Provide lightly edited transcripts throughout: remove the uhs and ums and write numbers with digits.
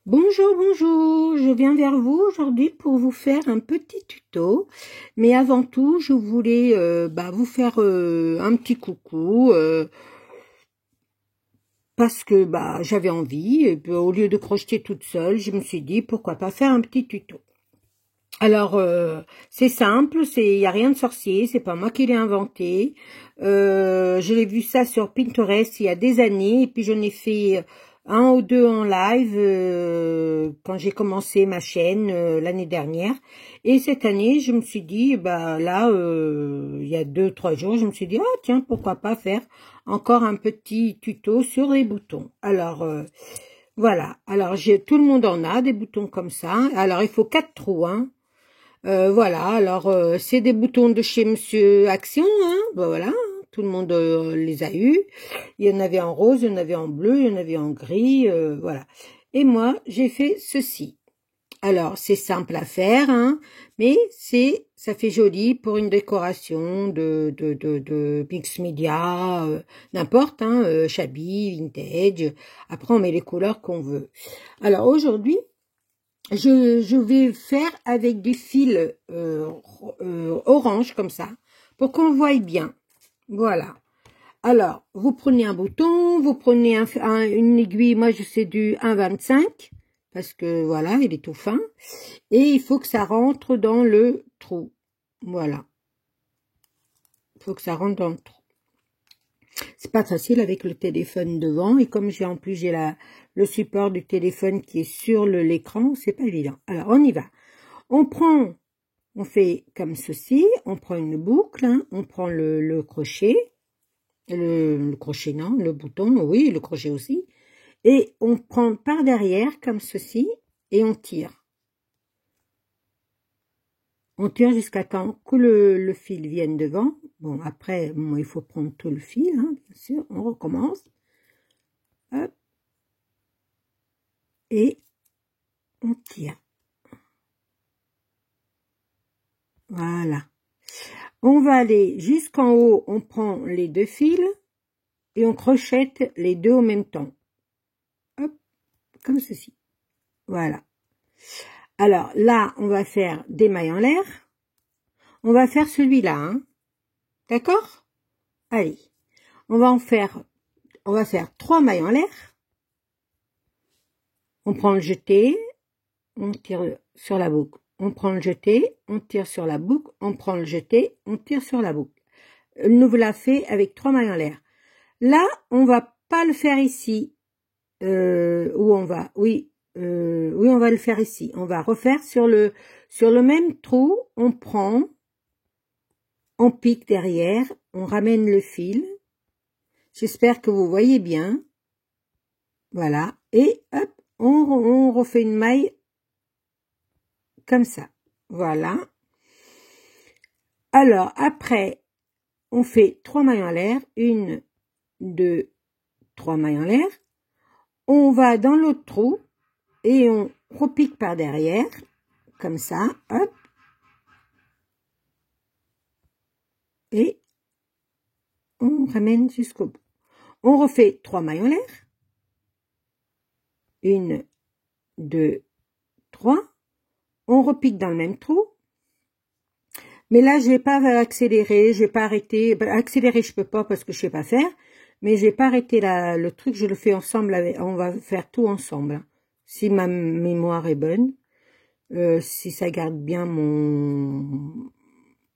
Bonjour, bonjour, je viens vers vous aujourd'hui pour vous faire un petit tuto, mais avant tout, je voulais vous faire un petit coucou parce que j'avais envie, et puis, au lieu de crocheter toute seule, je me suis dit pourquoi pas faire un petit tuto. Alors, c'est simple, il y a rien de sorcier, c'est pas moi qui l'ai inventé. Je l'ai vu ça sur Pinterest il y a des années, et puis j'en ai fait un ou deux en live quand j'ai commencé ma chaîne l'année dernière. Et cette année, je me suis dit, il y a 2, 3 jours, je me suis dit, ah tiens, pourquoi pas faire encore un petit tuto sur les boutons. Alors, voilà. Alors, tout le monde en a des boutons comme ça. Alors, il faut 4 trous, hein. Voilà, alors c'est des boutons de chez Monsieur Action, hein, voilà, hein, tout le monde les a eus. Il y en avait en rose, il y en avait en bleu, il y en avait en gris, voilà. Et moi, j'ai fait ceci. Alors, c'est simple à faire, hein, mais ça fait joli pour une décoration de mix media, n'importe, hein, shabby, vintage. Après, on met les couleurs qu'on veut. Alors, aujourd'hui, je vais faire avec des fils orange comme ça, pour qu'on voie bien. Voilà. Alors, vous prenez un bouton, vous prenez une aiguille, moi je sais du 1,25, parce que voilà, il est tout fin. Et il faut que ça rentre dans le trou. Voilà. Il faut que ça rentre dans le trou. C'est pas facile avec le téléphone devant, et comme j'ai le support du téléphone qui est sur l'écran, c'est pas évident. Alors, on y va. On fait comme ceci, on prend une boucle, hein, on prend le crochet, le crochet non, le bouton, oui, le crochet aussi, et on prend par derrière comme ceci, et on tire. On tire jusqu'à temps que le fil vienne devant. Bon, après, il faut prendre tout le fil, hein, bien sûr, on recommence. Hop. Et on tire. Voilà. On va aller jusqu'en haut, on prend les deux fils et on crochette les deux en même temps. Hop, comme ceci. Voilà. Alors là, on va faire des mailles en l'air. On va faire celui-là, hein. D'accord? Allez. On va faire 3 mailles en l'air. On prend le jeté, on tire sur la boucle. On prend le jeté, on tire sur la boucle, on prend le jeté, on tire sur la boucle. Nous voilà fait avec 3 mailles en l'air. Là, on va pas le faire ici. Où on va? Oui, on va le faire ici. On va refaire sur le même trou. On pique derrière, on ramène le fil. J'espère que vous voyez bien. Voilà. Et hop, on refait une maille comme ça. Voilà. Alors, après, on fait 3 mailles en l'air. 1, 2, 3 mailles en l'air. On va dans l'autre trou et on repique par derrière, comme ça, hop. Et on ramène jusqu'au bout. On refait 3 mailles en l'air. 1, 2, 3. On repique dans le même trou. Mais là, je vais pas accélérer, je vais pas arrêter. Accélérer, je peux pas parce que je sais pas faire. Mais je vais pas arrêter le truc, je le fais ensemble. On va faire tout ensemble. Si ma mémoire est bonne. Si ça garde bien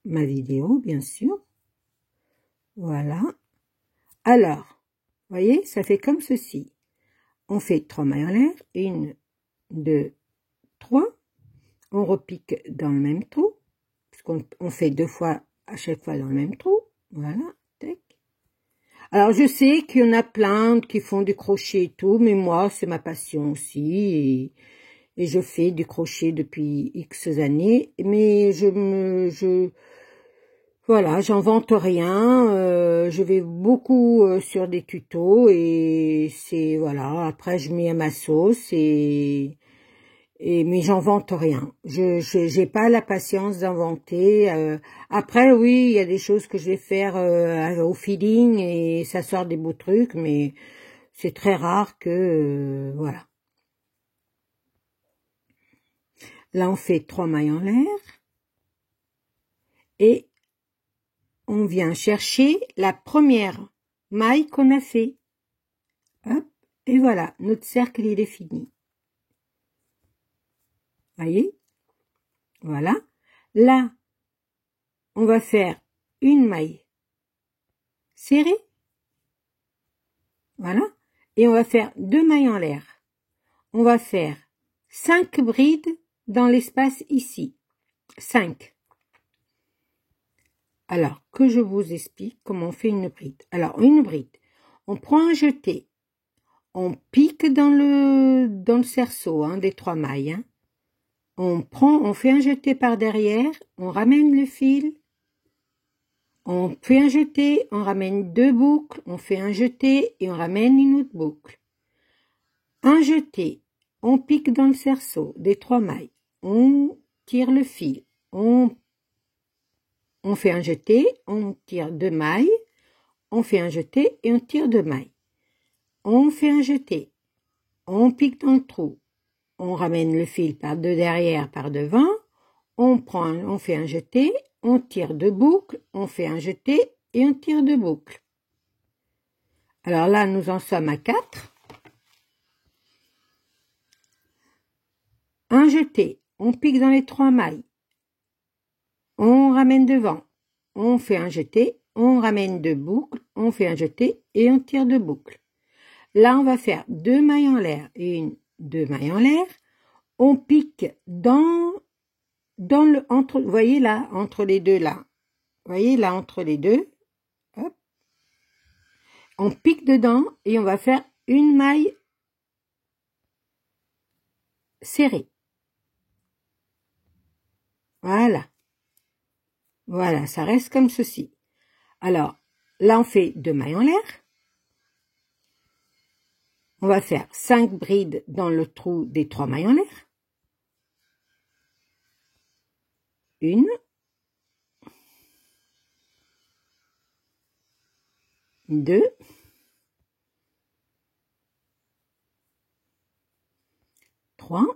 ma vidéo, bien sûr. Voilà. Alors, voyez, ça fait comme ceci. On fait 3 mailles en l'air. 1, 2, 3. On repique dans le même trou. Parce qu'on fait 2 fois à chaque fois dans le même trou. Voilà. Tac. Alors, je sais qu'il y en a plein qui font du crochet et tout, mais moi, c'est ma passion aussi. Et je fais du crochet depuis X années. Mais voilà, j'invente rien, je vais beaucoup sur des tutos et c'est voilà, après je mets à ma sauce mais j'invente rien. J'ai pas la patience d'inventer. Après oui, il y a des choses que je vais faire au feeling et ça sort des beaux trucs, mais c'est très rare que voilà. Là, on fait 3 mailles en l'air. Et on vient chercher la première maille qu'on a fait. Hop, et voilà, notre cercle, il est fini. Voyez? Voilà. Là, on va faire une maille serrée. Voilà. Et on va faire 2 mailles en l'air. On va faire 5 brides dans l'espace ici. 5. Alors, que je vous explique comment on fait une bride. Alors, une bride, on prend un jeté, on pique dans le cerceau hein, des 3 mailles. Hein. On fait un jeté par derrière, on ramène le fil, on fait un jeté, on ramène 2 boucles, on fait un jeté et on ramène une autre boucle. Un jeté, on pique dans le cerceau des 3 mailles, on tire le fil, on fait un jeté, on tire 2 mailles, on fait un jeté et on tire 2 mailles. On fait un jeté, on pique dans le trou, on ramène le fil par de derrière, par devant, on fait un jeté, on tire 2 boucles, on fait un jeté et on tire 2 boucles. Alors là, nous en sommes à 4. Un jeté, on pique dans les 3 mailles, on ramène devant, on fait un jeté, on ramène 2 boucles, on fait un jeté et on tire 2 boucles. Là, on va faire 2 mailles en l'air, 2 mailles en l'air. On pique dans le entre, vous voyez là, entre les deux là. Vous voyez là, entre les deux. Hop. On pique dedans et on va faire une maille serrée. Voilà. Voilà, ça reste comme ceci. Alors, là, on fait 2 mailles en l'air. On va faire 5 brides dans le trou des 3 mailles en l'air. 1, 2, 3,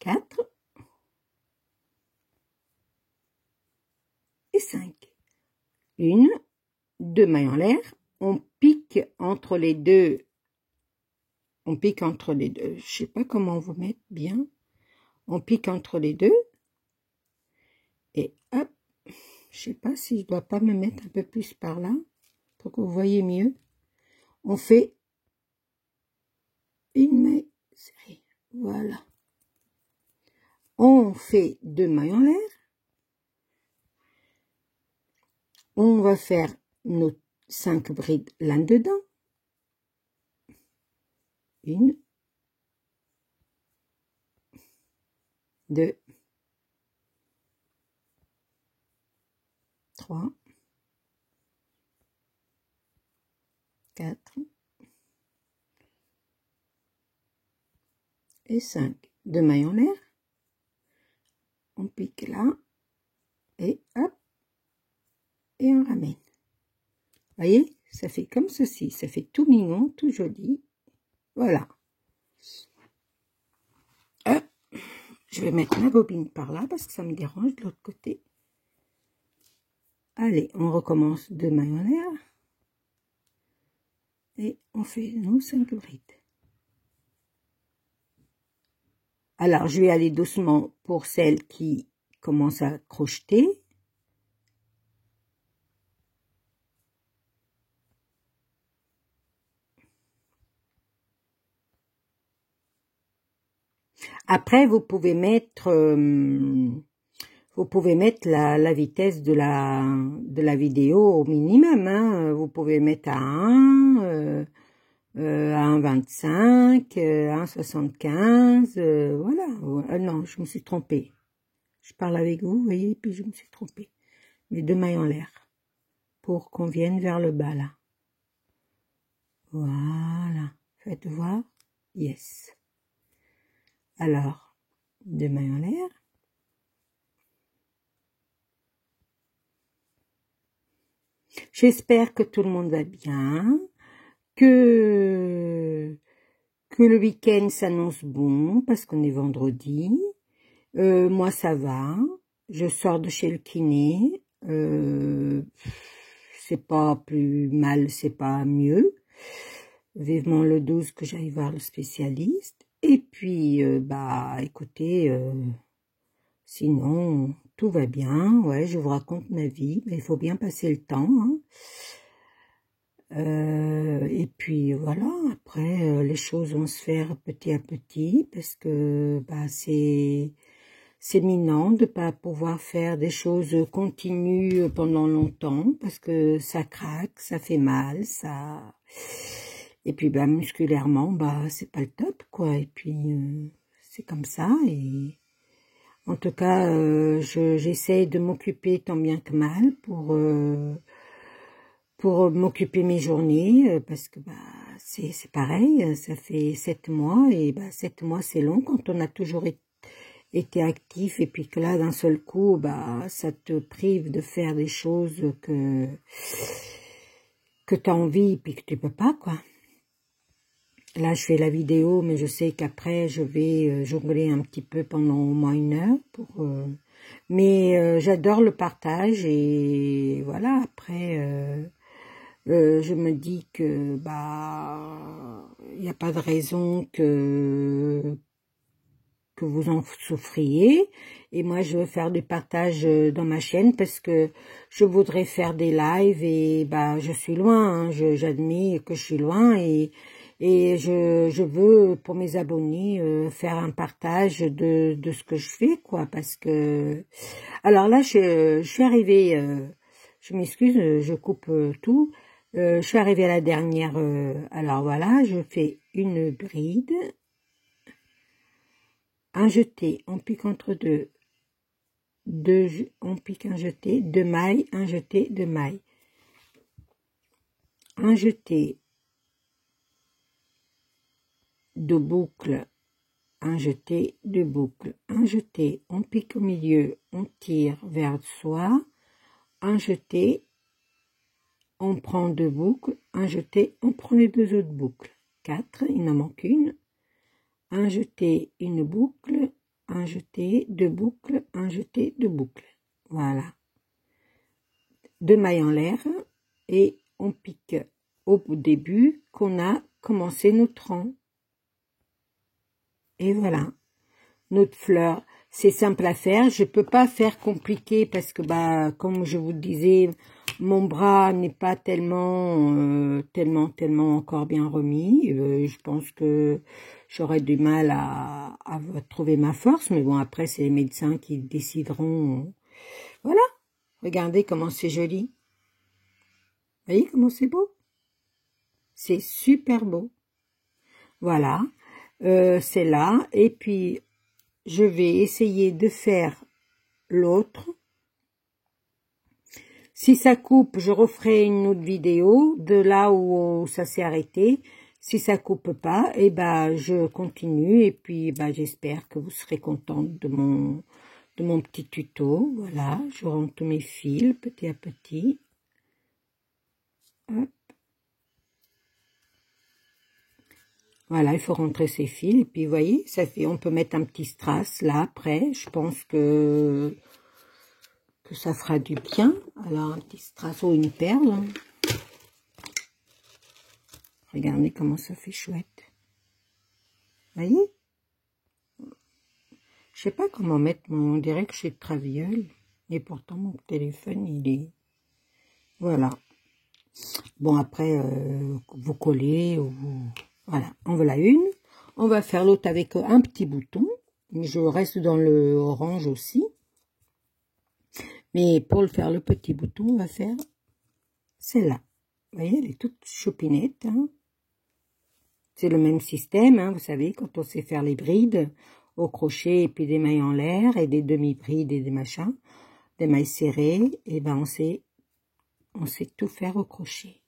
4 et 5. 1, 2 mailles en l'air, on pique entre les deux. On pique entre les deux. Je sais pas comment vous mettre bien. On pique entre les deux. Et hop. Je sais pas si je dois pas me mettre un peu plus par là pour que vous voyez mieux. On fait une maille serrée. Voilà. On fait 2 mailles en l'air. On va faire nos 5 brides là-dedans. 1, 2, 3, 4 et 5. 2 mailles en l'air. On pique là. Et hop. Et on ramène. Voyez, ça fait comme ceci. Ça fait tout mignon, tout joli. Voilà. Je vais mettre ma bobine par là parce que ça me dérange de l'autre côté. Allez, on recommence 2 mailles en l'air. Et on fait nos 5 brides. Alors, je vais aller doucement pour celles qui commencent à crocheter. Après, vous pouvez mettre la vitesse de la vidéo au minimum. Hein. Vous pouvez mettre à 1, à 1,25, à 1,75, voilà. Non, je me suis trompée. Je parle avec vous, vous voyez, puis je me suis trompée. Mais 2 mailles en l'air pour qu'on vienne vers le bas là. Voilà. Faites voir. Yes. Alors, 2 mailles en l'air. J'espère que tout le monde va bien, que que le week-end s'annonce bon, parce qu'on est vendredi. Moi, ça va. Je sors de chez le kiné. C'est pas plus mal, c'est pas mieux. Vivement le 12 que j'aille voir le spécialiste. Et puis, écoutez, sinon, tout va bien. Ouais, je vous raconte ma vie, mais il faut bien passer le temps, hein. Et puis voilà, après les choses vont se faire petit à petit parce que c'est minant de pas pouvoir faire des choses continues pendant longtemps parce que ça craque, ça fait mal, ça et puis musculairement c'est pas le top quoi et puis c'est comme ça et en tout cas j'essaie de m'occuper tant bien que mal pour m'occuper mes journées, parce que c'est pareil, ça fait 7 mois, et 7 mois c'est long quand on a toujours été actif, et puis que là d'un seul coup, ça te prive de faire des choses que tu as envie, et puis que tu peux pas, quoi. Là je fais la vidéo, mais je sais qu'après je vais jongler un petit peu pendant au moins 1 heure, mais j'adore le partage, et voilà, après... je me dis que il n'y a pas de raison que vous en souffriez et moi je veux faire du partage dans ma chaîne parce que je voudrais faire des lives et je suis loin, hein, j'admets que je suis loin et je veux pour mes abonnés faire un partage de ce que je fais quoi parce que alors là je suis arrivée je m'excuse je coupe tout. Je suis arrivée à la dernière, alors voilà, je fais une bride, un jeté, on pique entre on pique un jeté, 2 mailles, un jeté, 2 mailles, un jeté, 2 boucles, un jeté, 2 boucles, un jeté, on pique au milieu, on tire vers soi, un jeté, on prend 2 boucles, un jeté, on prend les 2 autres boucles, 4, il en manque une, un jeté, une boucle, un jeté, 2 boucles, un jeté, 2 boucles. Voilà. 2 mailles en l'air et on pique au début qu'on a commencé notre rang. Et voilà. Notre fleur, c'est simple à faire. Je peux pas faire compliqué parce que comme je vous le disais, mon bras n'est pas tellement encore bien remis. Je pense que j'aurais du mal à trouver ma force, mais bon après c'est les médecins qui décideront. Voilà, regardez comment c'est joli. Vous voyez comment c'est beau? C'est super beau. Voilà, c'est là et puis je vais essayer de faire l'autre. Si ça coupe, je referai une autre vidéo de là où ça s'est arrêté. Si ça coupe pas, je continue et puis j'espère que vous serez contente de mon petit tuto. Voilà, je rentre tous mes fils petit à petit. Hop. Voilà, il faut rentrer ses fils et puis vous voyez, ça fait, on peut mettre un petit strass là après. Je pense que ça fera du bien. Alors un petit strass ou une perle. Regardez comment ça fait chouette. Vous voyez? Je sais pas comment mettre mon... On dirait que j'ai de traviole. Et pourtant, mon téléphone, il est... Voilà. Bon, après, vous collez. Ou... Voilà. En voilà une. On va faire l'autre avec un petit bouton. Je reste dans le orange aussi. Mais pour le faire le petit bouton, on va faire celle-là. Vous voyez, elle est toute chopinette. Hein. C'est le même système, hein, vous savez, quand on sait faire les brides au crochet et puis des mailles en l'air et des demi-brides et des machins, des mailles serrées, et on sait tout faire au crochet.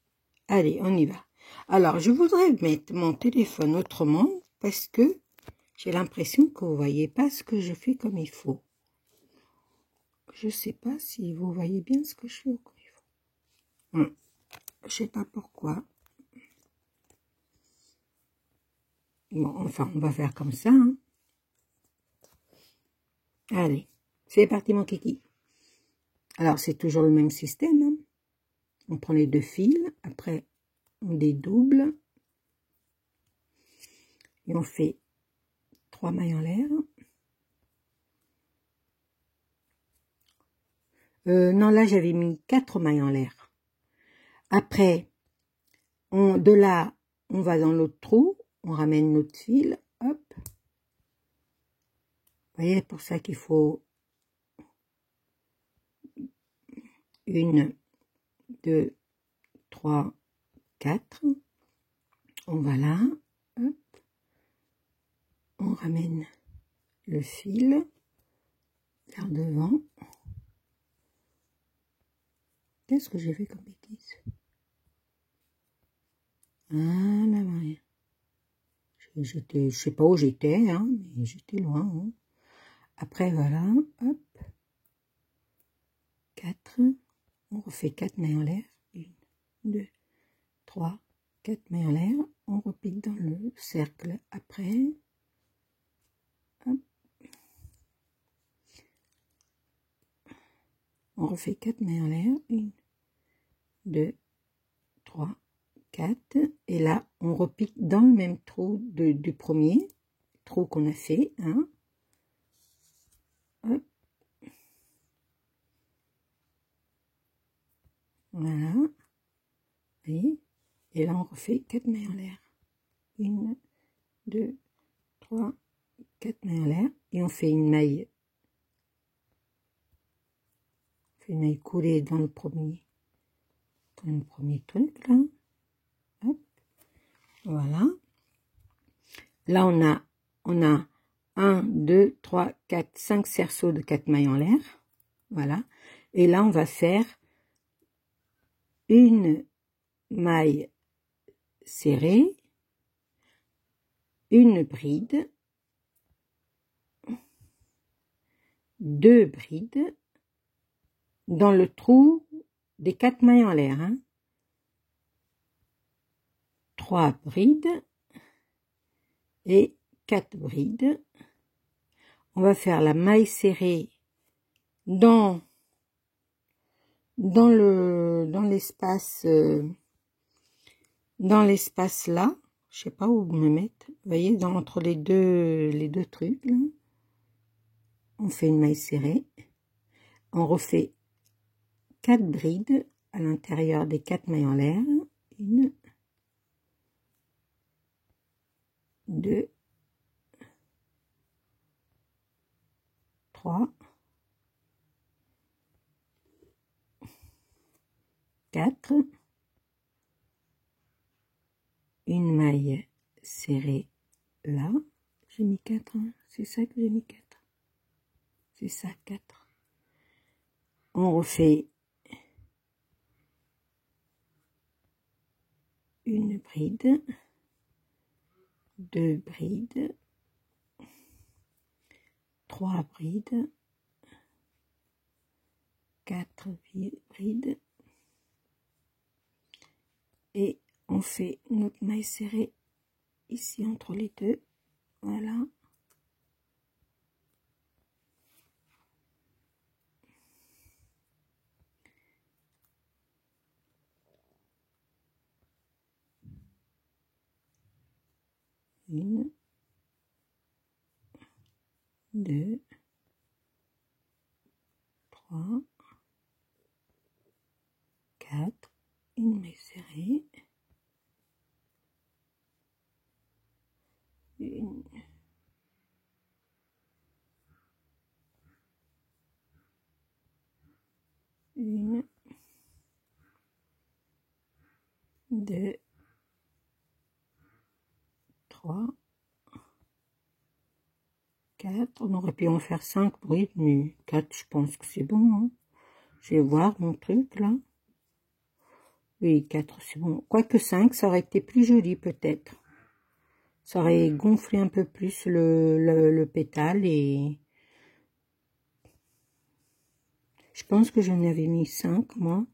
Allez, on y va. Alors, je voudrais mettre mon téléphone autrement parce que j'ai l'impression que vous voyez pas ce que je fais comme il faut. Je sais pas si vous voyez bien ce que je fais comme il faut. Je sais pas pourquoi. Bon, enfin, on va faire comme ça. Hein. Allez, c'est parti mon kiki. Alors, c'est toujours le même système. Hein. On prend les deux fils, après on dédouble. Et on fait 3 mailles en l'air. Non, là, j'avais mis 4 mailles en l'air. Après, de là, on va dans l'autre trou. On ramène notre fil. Hop. Vous voyez, pour ça qu'il faut 1, 2, 3, 4. On va là. Hop. On ramène le fil vers devant. Qu'est-ce que j'ai fait comme bêtise? Ah là là. Je sais pas où j'étais, hein, mais j'étais loin. Hein. Après, voilà, hop. 4. On refait 4 mailles en l'air. 1, 2, 3, 4 mailles en l'air. On repique dans le cercle après. Hop. On refait 4 mailles en l'air. 1, 2, 3, 4. Et là, on repique dans le même trou du premier trou qu'on a fait. Hein. Hop. Voilà. Vous voyez? Et là, on refait 4 mailles en l'air. 1, 2, 3, 4 mailles en l'air. Et on fait une maille. On fait une maille coulée dans le premier truc, là. Hop. Voilà. Là, on a 1, 2, 3, 4, 5 cerceaux de 4 mailles en l'air. Voilà. Et là, on va faire une maille serrée, une bride, 2 brides dans le trou des 4 mailles en l'air. Hein. 3 brides et 4 brides. On va faire la maille serrée dans l'espace là. Je sais pas où me mettre. Vous voyez, entre les deux trucs là. On fait une maille serrée. On refait 4 brides à l'intérieur des 4 mailles en l'air. 1, 2, 3, 4. Une maille serrée là. J'ai mis 4. Hein. C'est ça que j'ai mis 4. C'est ça, 4. On refait une bride, 2 brides, 3 brides, 4 brides et on fait notre maille serrée ici entre les deux. Voilà. Une, 2, 3, 4, une maille serrée, une, 2, 3, 4. On aurait pu en faire 5 brides, mais 4, je pense que c'est bon. Hein. Je vais voir mon truc là. Oui, 4, c'est bon. Quoique 5, ça aurait été plus joli peut-être. Ça aurait gonflé un peu plus le pétale et... Je pense que j'en avais mis 5, moi.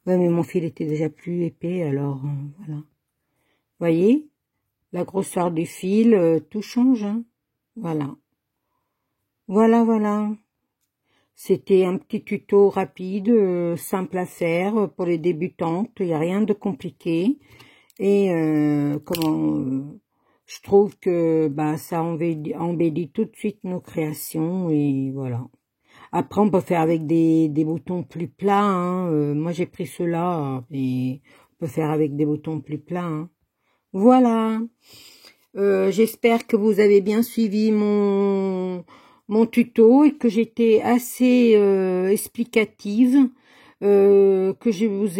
Ouais, mais mon fil était déjà plus épais, alors voilà. Vous voyez? la grosseur du fil, tout change, hein. Voilà. Voilà. C'était un petit tuto rapide, simple à faire pour les débutantes. Il n'y a rien de compliqué. Et je trouve que ça embellit tout de suite nos créations et voilà. Après, on peut faire avec des boutons plus plats, hein. Moi, j'ai pris ceux-là et on peut faire avec des boutons plus plats, hein. Voilà. J'espère que vous avez bien suivi mon tuto et que j'étais assez explicative, que je vous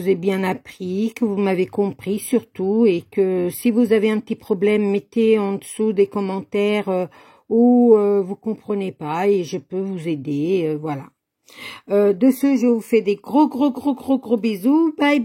ai bien appris, que vous m'avez compris surtout, et que si vous avez un petit problème, mettez en dessous des commentaires où vous comprenez pas et je peux vous aider, voilà. De ce, je vous fais des gros bisous. Bye.